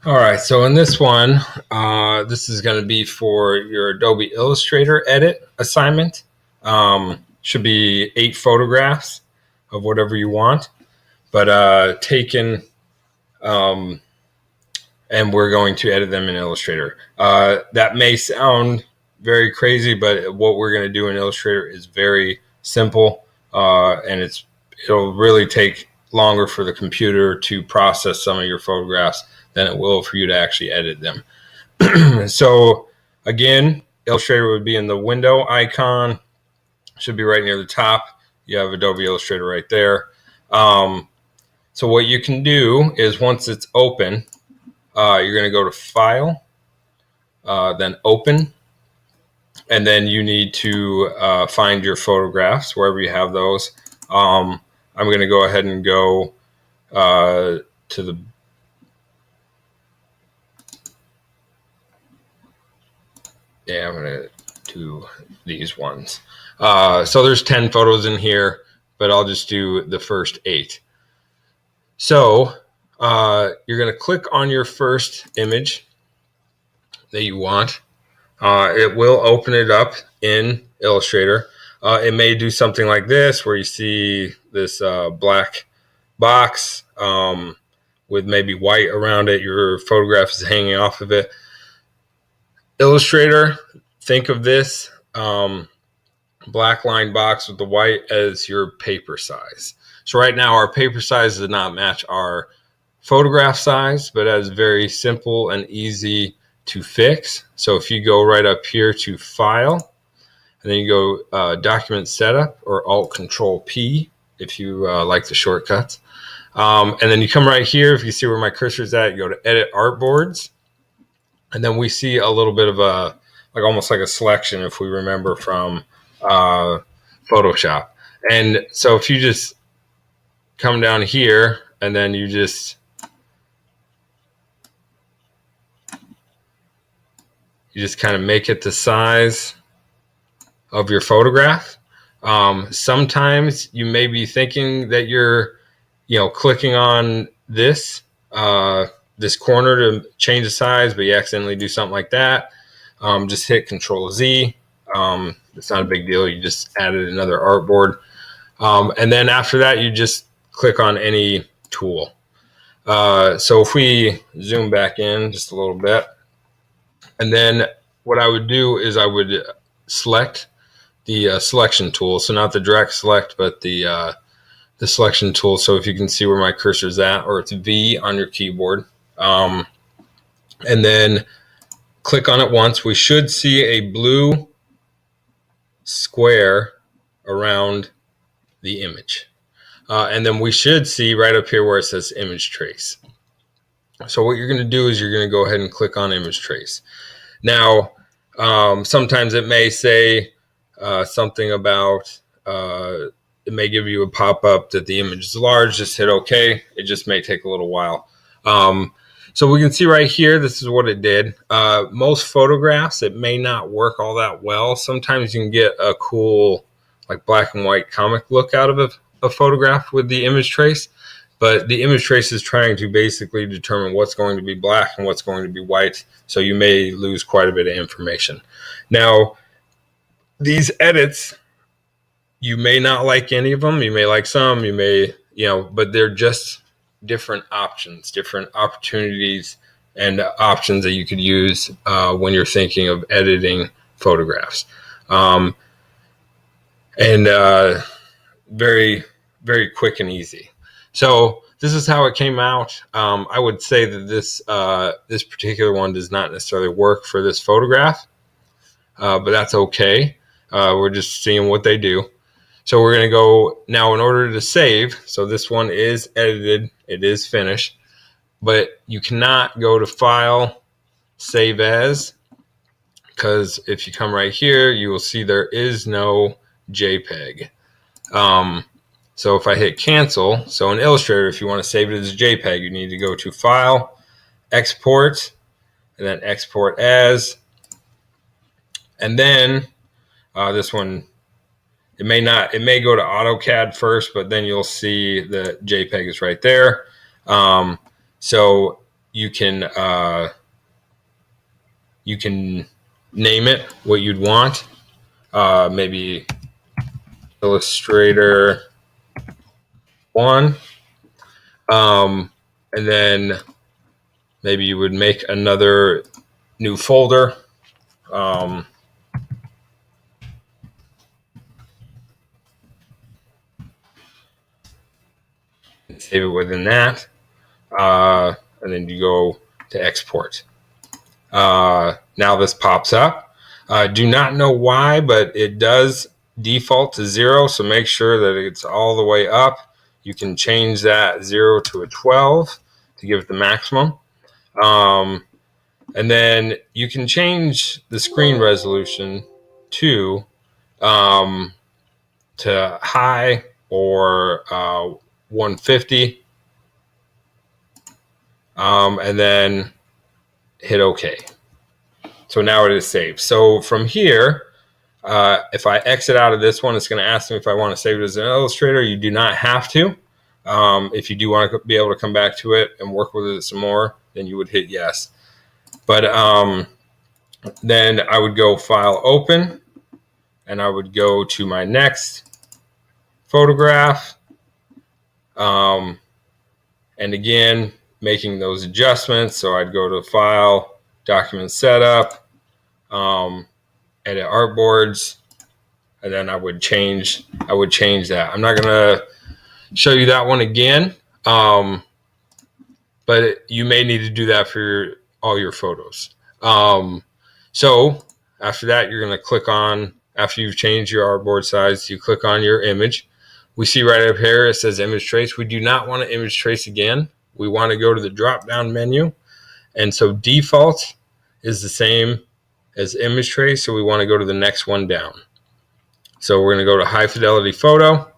All right, so in this one, this is going to be for your Adobe Illustrator Edit assignment. Should be 8 photographs of whatever you want, but taken, um, and we're going to edit them in Illustrator. That may sound very crazy, but what we're going to do in Illustrator is very simple, and it'll really take longer for the computer to process some of your photographs than it will for you to actually edit them. So again, Illustrator would be in the window icon, should be right near the top. You have Adobe Illustrator right there. So what you can do is once it's open, you're going to go to File, then Open, and then you need to find your photographs wherever you have those. I'm going to go ahead and go to the I'm going to do these ones. So there's 10 photos in here, but I'll just do the first 8. So you're going to click on your first image that you want. It will open it up in Illustrator. It may do something like this where you see this black box with maybe white around it. Your photograph is hanging off of it. Illustrator, think of this black line box with the white as your paper size. So right now our paper size does not match our photograph size, but that is very simple and easy to fix. So if you go right up here to File, and then you go Document Setup or Alt-Control-P if you like the shortcuts. And then you come right here. If you see where my cursor is at, you go to Edit Artboards. And then we see a little bit of almost like a selection if we remember from Photoshop. And so if you just come down here and then you just kind of make it the size of your photograph. Sometimes you may be thinking that you're, clicking on this corner to change the size, but you accidentally do something like that. Just hit Control Z. It's not a big deal. You just added another artboard. And then after that, you just click on any tool. So if we zoom back in just a little bit, and then what I would do is I would select the selection tool. So not the direct select, but the selection tool. So if you can see where my cursor is at, or it's V on your keyboard. And then click on it once. We should see a blue square around the image. And then we should see right up here where it says Image Trace. So what you're going to do is you're going to go ahead and click on Image Trace. Now, sometimes it may say something about, it may give you a pop-up that the image is large. Just hit OK. It just may take a little while. So we can see right here, this is what it did. Most photographs, it may not work all that well. Sometimes you can get a cool, like black and white comic look out of a photograph with the image trace. But the image trace is trying to basically determine what's going to be black and what's going to be white. So you may lose quite a bit of information. Now, these edits, you may not like any of them. You may like some, you may, but they're just different options, different opportunities and options that you could use when you're thinking of editing photographs. Very, very quick and easy. So this is how it came out. I would say that this particular one does not necessarily work for this photograph, but that's okay. We're just seeing what they do. So we're going to go now in order to save. So this one is edited. It is finished. But you cannot go to File, Save As, because if you come right here, you will see there is no JPEG. So if I hit Cancel, so in Illustrator, if you want to save it as a JPEG, you need to go to File, Export, and then Export As. And then this one, it may go to AutoCAD first, but then you'll see the JPEG is right there. So you can name it what you'd want. Maybe Illustrator 1. And then maybe you would make another new folder. And save it within that. And then you go to export. Now this pops up. Do not know why, but it does default to 0, so make sure that it's all the way up. You can change that 0 to a 12 to give it the maximum. And then you can change the screen resolution to high or 150, and then hit OK. So now it is saved. So from here, if I exit out of this one, it's going to ask me if I want to save it as an Illustrator. You do not have to. If you do want to be able to come back to it and work with it some more, then you would hit yes. But then I would go File, Open, and I would go to my next photograph. And again, making those adjustments. So I'd go to File, Document Setup, Edit Artboards, and then I would change that. I'm not going to show you that one again, but you may need to do that for all your photos. So after that, you're going to click on, after you've changed your artboard size, you click on your image. We see right up here, it says image trace. We do not want to image trace again. We want to go to the drop down menu. And so default is the same as image trace. So we want to go to the next one down. So we're going to go to high fidelity photo.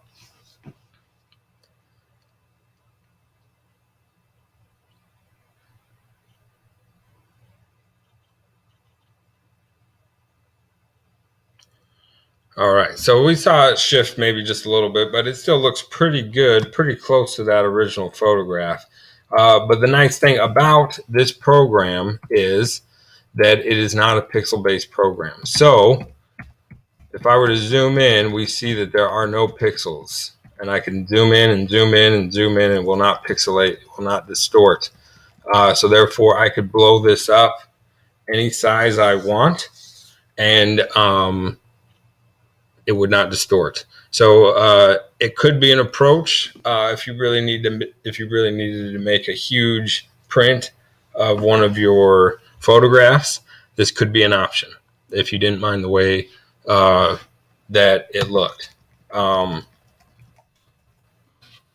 All right, so we saw it shift maybe just a little bit, but it still looks pretty good, pretty close to that original photograph. But the nice thing about this program is that it is not a pixel-based program. So if I were to zoom in, we see that there are no pixels. And I can zoom in and zoom in and zoom in, and will not pixelate, will not distort. So therefore, I could blow this up any size I want, and it would not distort. So it could be an approach if you really needed to make a huge print of one of your photographs. This could be an option if you didn't mind the way that it looked. So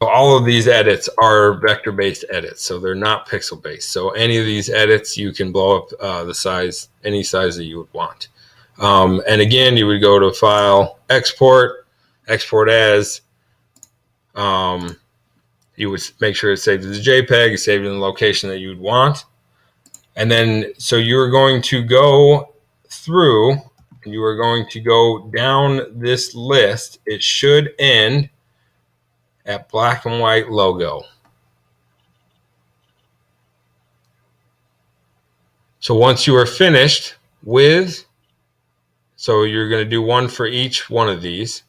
all of these edits are vector-based edits, so they're not pixel-based. So any of these edits, you can blow up the size, any size that you would want. And again, you would go to File, Export, Export As. You would make sure it's saved as a JPEG, it's saved in the location that you would want. And then, so you're going to go through, and you are going to go down this list. It should end at black and white logo. So once you are finished with, so you're going to do one for each one of these,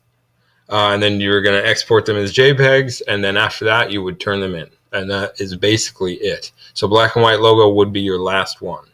and then you're going to export them as JPEGs, and then after that you would turn them in, and that is basically it. So black and white logo would be your last one.